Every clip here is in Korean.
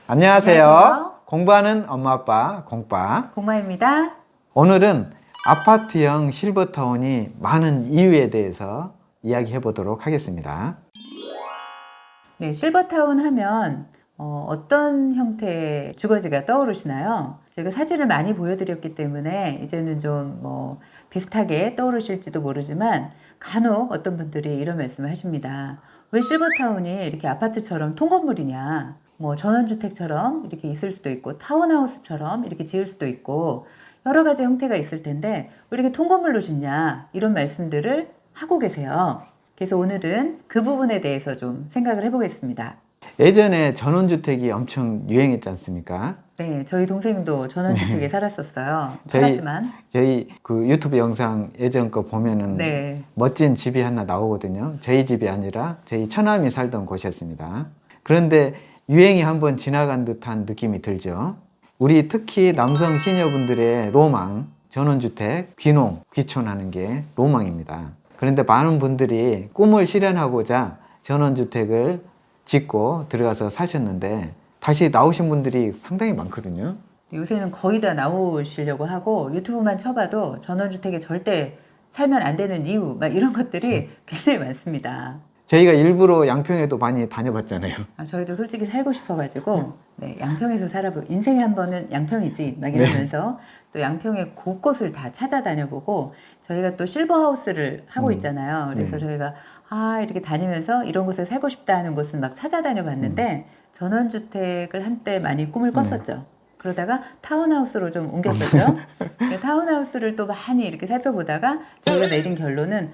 안녕하세요. 안녕하세요. 공부하는 엄마 아빠 공빠. 공마입니다. 오늘은 아파트형 실버타운이 많은 이유에 대해서 이야기해 보도록 하겠습니다. 네, 실버타운 하면 어떤 형태의 주거지가 떠오르시나요? 제가 사진을 많이 보여드렸기 때문에 이제는 좀 비슷하게 떠오르실지도 모르지만 간혹 어떤 분들이 이런 말씀을 하십니다. 왜 실버타운이 이렇게 아파트처럼 통건물이냐? 전원주택처럼 이렇게 있을 수도 있고 타운하우스처럼 이렇게 지을 수도 있고 여러 가지 형태가 있을 텐데 왜 이렇게 통건물로 짓냐? 이런 말씀들을 하고 계세요. 그래서 오늘은 그 부분에 대해서 좀 생각을 해보겠습니다. 예전에 전원주택이 엄청 유행했지 않습니까? 네, 저희 동생도 전원주택에 살았었어요. 저희- 살았지만. 저희 그 유튜브 영상 예전 거 보면은 네. 멋진 집이 하나 나오거든요. 저희 집이 아니라 저희 처남이 살던 곳이었습니다. 그런데 유행이 한번 지나간 듯한 느낌이 들죠. 우리 특히 남성 시니어분들의 로망, 전원주택, 귀농, 귀촌하는 게 로망입니다. 그런데 많은 분들이 꿈을 실현하고자 전원주택을 짓고 들어가서 사셨는데 다시 나오신 분들이 상당히 많거든요. 요새는 거의 다 나오시려고 하고 유튜브만 쳐봐도 전원주택에 절대 살면 안 되는 이유 막 이런 것들이 굉장히 많습니다. 저희가 일부러 양평에도 많이 다녀봤잖아요. 저희도 솔직히 살고 싶어가지고 네, 양평에서 인생에 한 번은 양평이지 막 이러면서 또 양평의 곳곳을 다 찾아다녀보고 저희가 또 실버하우스를 하고 있잖아요. 그래서 저희가 이렇게 다니면서 이런 곳에 살고 싶다 하는 곳은 막 찾아다녀 봤는데 전원주택을 한때 많이 꿈을 꿨었죠. 그러다가 타운하우스로 좀 옮겼었죠. 타운하우스를 또 많이 이렇게 살펴보다가 저희가 내린 결론은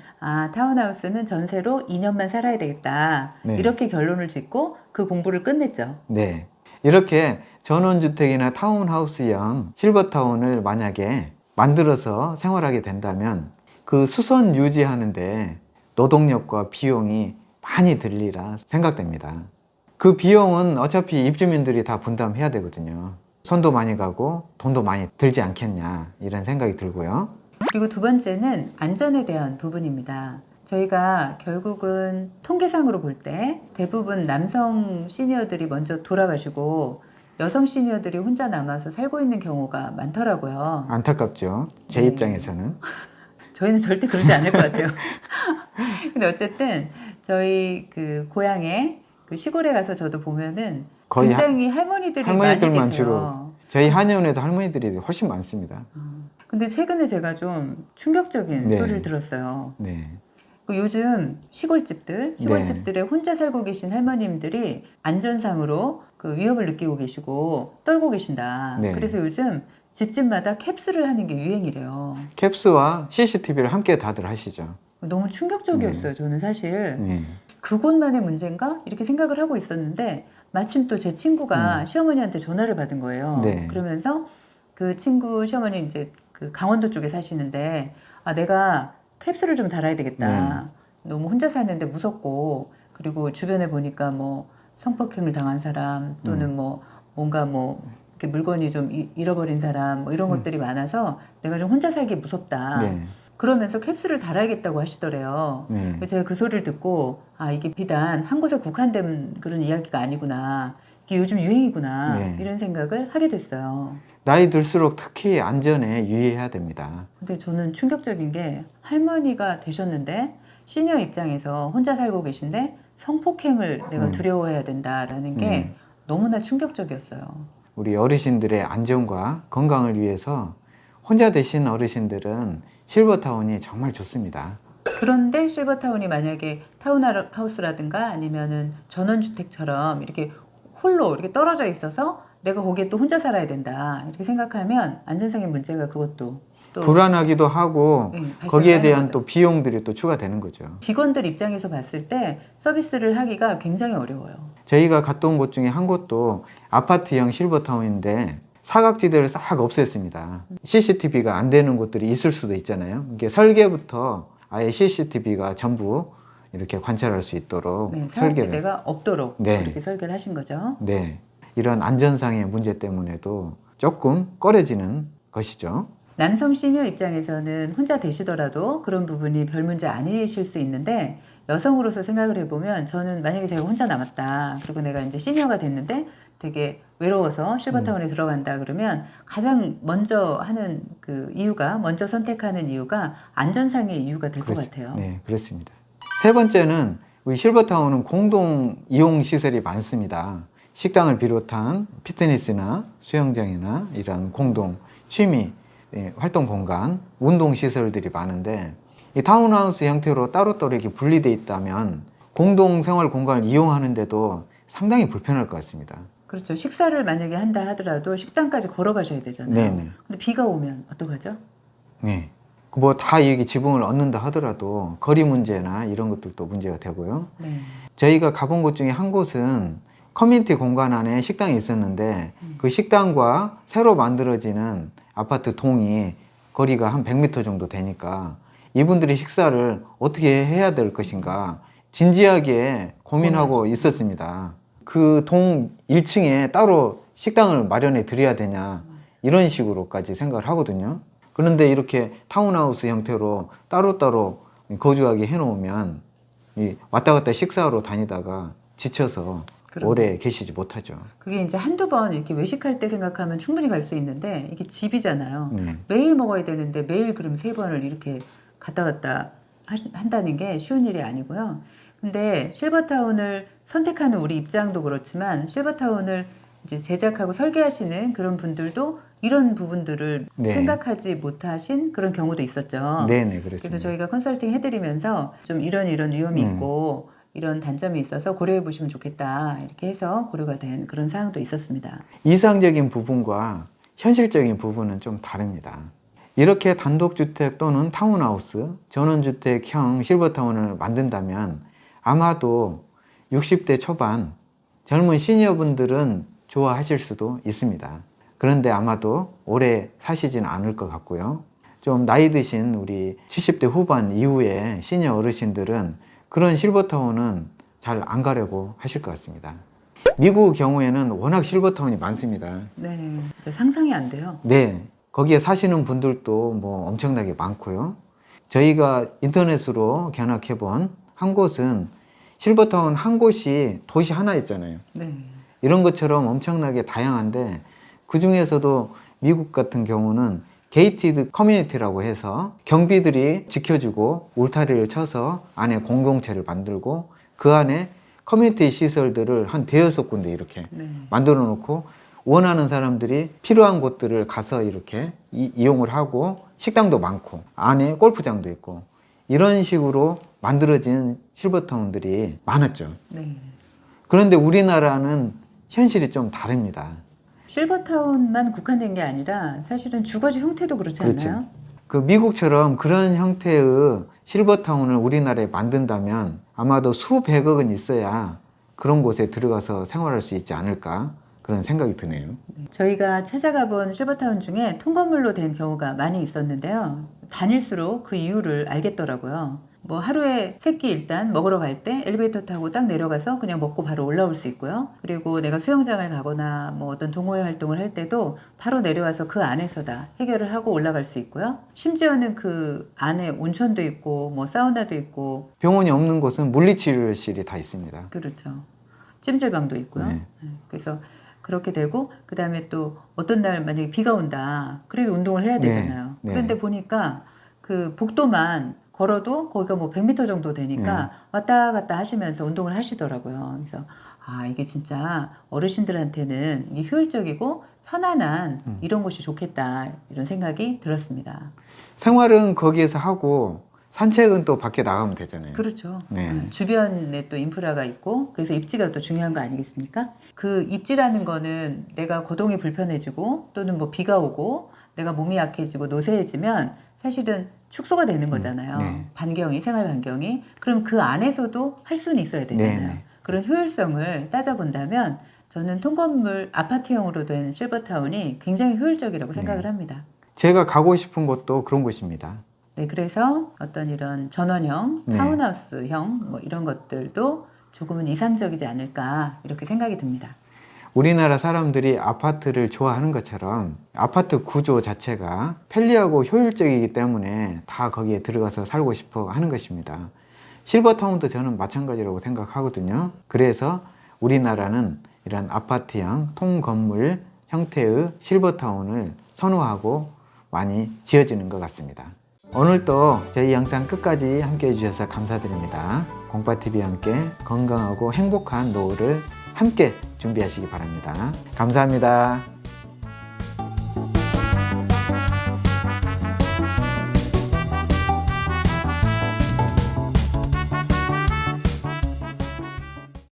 타운하우스는 전세로 2년만 살아야 되겠다. 네. 이렇게 결론을 짓고 그 공부를 끝냈죠. 네. 이렇게 전원주택이나 타운하우스형 실버타운을 만약에 만들어서 생활하게 된다면 그 수선 유지하는데 노동력과 비용이 많이 들리라 생각됩니다. 그 비용은 어차피 입주민들이 다 분담해야 되거든요. 손도 많이 가고 돈도 많이 들지 않겠냐 이런 생각이 들고요. 그리고 두 번째는 안전에 대한 부분입니다. 저희가 결국은 통계상으로 볼 때 대부분 남성 시니어들이 먼저 돌아가시고 여성 시니어들이 혼자 남아서 살고 있는 경우가 많더라고요. 안타깝죠. 제 네. 입장에서는. 저희는 절대 그러지 않을 것 같아요. 근데 어쨌든 저희 그 고향에 그 시골에 가서 저도 보면은 거의 굉장히 할머니들이 많이 할머니들만 계세요. 주로. 저희 한의원에도 할머니들이 훨씬 많습니다. 근데 최근에 제가 좀 충격적인 네. 소리를 들었어요. 네. 요즘 시골집들에 혼자 살고 계신 할머님들이 안전상으로 그 위협을 느끼고 계시고 떨고 계신다. 네. 그래서 요즘 집집마다 캡스를 하는 게 유행이래요. 캡스와 CCTV를 함께 다들 하시죠. 너무 충격적이었어요. 저는 사실 네. 그곳만의 문제인가 이렇게 생각을 하고 있었는데 마침 또 제 친구가 시어머니한테 전화를 받은 거예요. 네. 그러면서 그 친구 시어머니 이제 그 강원도 쪽에 사시는데 내가 캡스를 좀 달아야 되겠다. 너무 혼자 사는데 무섭고 그리고 주변에 보니까 성폭행을 당한 사람 또는 뭔가 이렇게 물건이 좀 잃어버린 사람 이런 것들이 많아서 내가 좀 혼자 살기 무섭다. 네. 그러면서 캡스를 달아야겠다고 하시더래요. 네. 그래서 제가 그 소리를 듣고 이게 비단 한 곳에 국한된 그런 이야기가 아니구나. 이게 요즘 유행이구나. 네. 이런 생각을 하게 됐어요. 나이 들수록 특히 안전에 유의해야 됩니다. 근데 저는 충격적인 게 할머니가 되셨는데 시니어 입장에서 혼자 살고 계신데 성폭행을 내가 두려워해야 된다라는 게 너무나 충격적이었어요. 우리 어르신들의 안전과 건강을 위해서 혼자 되신 어르신들은 실버타운이 정말 좋습니다. 그런데 실버타운이 만약에 타운하우스라든가 아니면은 전원주택처럼 이렇게 홀로 이렇게 떨어져 있어서 내가 거기에 또 혼자 살아야 된다 이렇게 생각하면 안전상의 문제가 그것도 또 불안하기도 하고 발생을 거기에 하는 대한 거죠. 또 비용들이 또 추가되는 거죠. 직원들 입장에서 봤을 때 서비스를 하기가 굉장히 어려워요. 저희가 갔다 온 곳 중에 한 곳도 아파트형 실버타운인데 사각지대를 싹 없앴습니다. CCTV가 안 되는 곳들이 있을 수도 있잖아요. 이게 설계부터 아예 CCTV가 전부 이렇게 관찰할 수 있도록 설계를. 사각지대가 없도록 네. 그렇게 설계를 하신 거죠. 네. 이런 안전상의 문제 때문에도 조금 꺼려지는 것이죠. 남성 시니어 입장에서는 혼자 되시더라도 그런 부분이 별 문제 아니실 수 있는데 여성으로서 생각을 해보면 저는 만약에 제가 혼자 남았다. 그리고 내가 이제 시니어가 됐는데 되게 외로워서 실버타운에 들어간다 그러면 가장 먼저 하는 그 이유가, 먼저 선택하는 이유가 안전상의 이유가 될 것 같아요. 네, 그렇습니다. 세 번째는 우리 실버타운은 공동 이용 시설이 많습니다. 식당을 비롯한 피트니스나 수영장이나 이런 공동 취미 활동 공간, 운동 시설들이 많은데 이 타운하우스 형태로 따로따로 이렇게 분리되어 있다면 공동 생활 공간을 이용하는데도 상당히 불편할 것 같습니다. 그렇죠. 식사를 만약에 한다 하더라도 식당까지 걸어가셔야 되잖아요. 네네. 근데 비가 오면 어떡하죠? 네. 뭐 다 이게 지붕을 얻는다 하더라도 거리 문제나 이런 것들도 문제가 되고요. 네. 저희가 가본 곳 중에 한 곳은 커뮤니티 공간 안에 식당이 있었는데 그 식당과 새로 만들어지는 아파트 동이 거리가 한 100m 정도 되니까 이분들이 식사를 어떻게 해야 될 것인가 진지하게 고민하고 있었습니다. 그 동 1층에 따로 식당을 마련해 드려야 되냐 이런 식으로까지 생각을 하거든요. 그런데 이렇게 타운하우스 형태로 따로따로 거주하게 해놓으면 왔다 갔다 식사하러 다니다가 지쳐서 그럼요. 오래 계시지 못하죠. 그게 이제 한두 번 이렇게 외식할 때 생각하면 충분히 갈 수 있는데 이게 집이잖아요. 네. 매일 먹어야 되는데 매일 그럼 3번을 이렇게 갔다 갔다 한다는 게 쉬운 일이 아니고요. 근데 실버타운을 선택하는 우리 입장도 그렇지만 실버타운을 이제 제작하고 설계하시는 그런 분들도 이런 부분들을 네. 생각하지 못하신 그런 경우도 있었죠. 네네, 그렇습니다. 그래서 저희가 컨설팅 해드리면서 좀 이런 위험이 있고 이런 단점이 있어서 고려해 보시면 좋겠다 이렇게 해서 고려가 된 그런 사항도 있었습니다. 이상적인 부분과 현실적인 부분은 좀 다릅니다. 이렇게 단독주택 또는 타운하우스, 전원주택형 실버타운을 만든다면 아마도 60대 초반 젊은 시니어분들은 좋아하실 수도 있습니다. 그런데 아마도 오래 사시지는 않을 것 같고요. 좀 나이 드신 우리 70대 후반 이후에 시니어 어르신들은 그런 실버타운은 잘 안 가려고 하실 것 같습니다. 미국 경우에는 워낙 실버타운이 많습니다. 네, 진짜 상상이 안 돼요. 네, 거기에 사시는 분들도 뭐 엄청나게 많고요. 저희가 인터넷으로 견학해 본 한 곳은 실버타운 한 곳이 도시 하나였잖아요. 네, 이런 것처럼 엄청나게 다양한데 그 중에서도 미국 같은 경우는 게이티드 커뮤니티라고 해서 경비들이 지켜주고 울타리를 쳐서 안에 공동체를 만들고 그 안에 커뮤니티 시설들을 한 대여섯 군데 이렇게 네. 만들어 놓고 원하는 사람들이 필요한 곳들을 가서 이렇게 이용을 하고 식당도 많고 안에 골프장도 있고 이런 식으로 만들어진 실버타운들이 많았죠. 네. 그런데 우리나라는 현실이 좀 다릅니다. 실버타운만 국한된 게 아니라 사실은 주거지 형태도 그렇지 그렇죠. 않나요? 그 미국처럼 그런 형태의 실버타운을 우리나라에 만든다면 아마도 수백억은 있어야 그런 곳에 들어가서 생활할 수 있지 않을까 그런 생각이 드네요. 저희가 찾아가 본 실버타운 중에 통건물로 된 경우가 많이 있었는데요. 다닐수록 그 이유를 알겠더라고요. 뭐 하루에 3끼 일단 먹으러 갈 때 엘리베이터 타고 딱 내려가서 그냥 먹고 바로 올라올 수 있고요. 그리고 내가 수영장을 가거나 뭐 어떤 동호회 활동을 할 때도 바로 내려와서 그 안에서 다 해결을 하고 올라갈 수 있고요. 심지어는 그 안에 온천도 있고 뭐 사우나도 있고 병원이 없는 곳은 물리치료실이 다 있습니다. 그렇죠. 찜질방도 있고요. 네. 그래서 그렇게 되고 그 다음에 또 어떤 날 만약에 비가 온다. 그래도 운동을 해야 되잖아요. 네. 그런데 보니까 그 복도만 걸어도 거기가 뭐 100m 정도 되니까 왔다 갔다 하시면서 운동을 하시더라고요. 그래서 아 이게 진짜 어르신들한테는 이게 효율적이고 편안한 이런 곳이 좋겠다 이런 생각이 들었습니다. 생활은 거기에서 하고 산책은 또 밖에 나가면 되잖아요. 그렇죠. 네. 주변에 또 인프라가 있고 그래서 입지가 또 중요한 거 아니겠습니까? 그 입지라는 거는 내가 거동이 불편해지고 또는 뭐 비가 오고 내가 몸이 약해지고 노쇠해지면 사실은 축소가 되는 거잖아요. 네. 반경이 생활 반경이 그럼 그 안에서도 할 수는 있어야 되잖아요. 네. 그런 효율성을 따져본다면 저는 통건물 아파트형으로 된 실버타운이 굉장히 효율적이라고 생각을 합니다. 제가 가고 싶은 곳도 그런 곳입니다. 네, 그래서 어떤 이런 전원형, 네. 타운하우스형 뭐 이런 것들도 조금은 이상적이지 않을까 이렇게 생각이 듭니다. 우리나라 사람들이 아파트를 좋아하는 것처럼 아파트 구조 자체가 편리하고 효율적이기 때문에 다 거기에 들어가서 살고 싶어 하는 것입니다. 실버타운도 저는 마찬가지라고 생각하거든요. 그래서 우리나라는 이런 아파트형 통건물 형태의 실버타운을 선호하고 많이 지어지는 것 같습니다. 오늘도 저희 영상 끝까지 함께 해주셔서 감사드립니다. 공파TV와 함께 건강하고 행복한 노후를 함께 준비하시기 바랍니다. 감사합니다.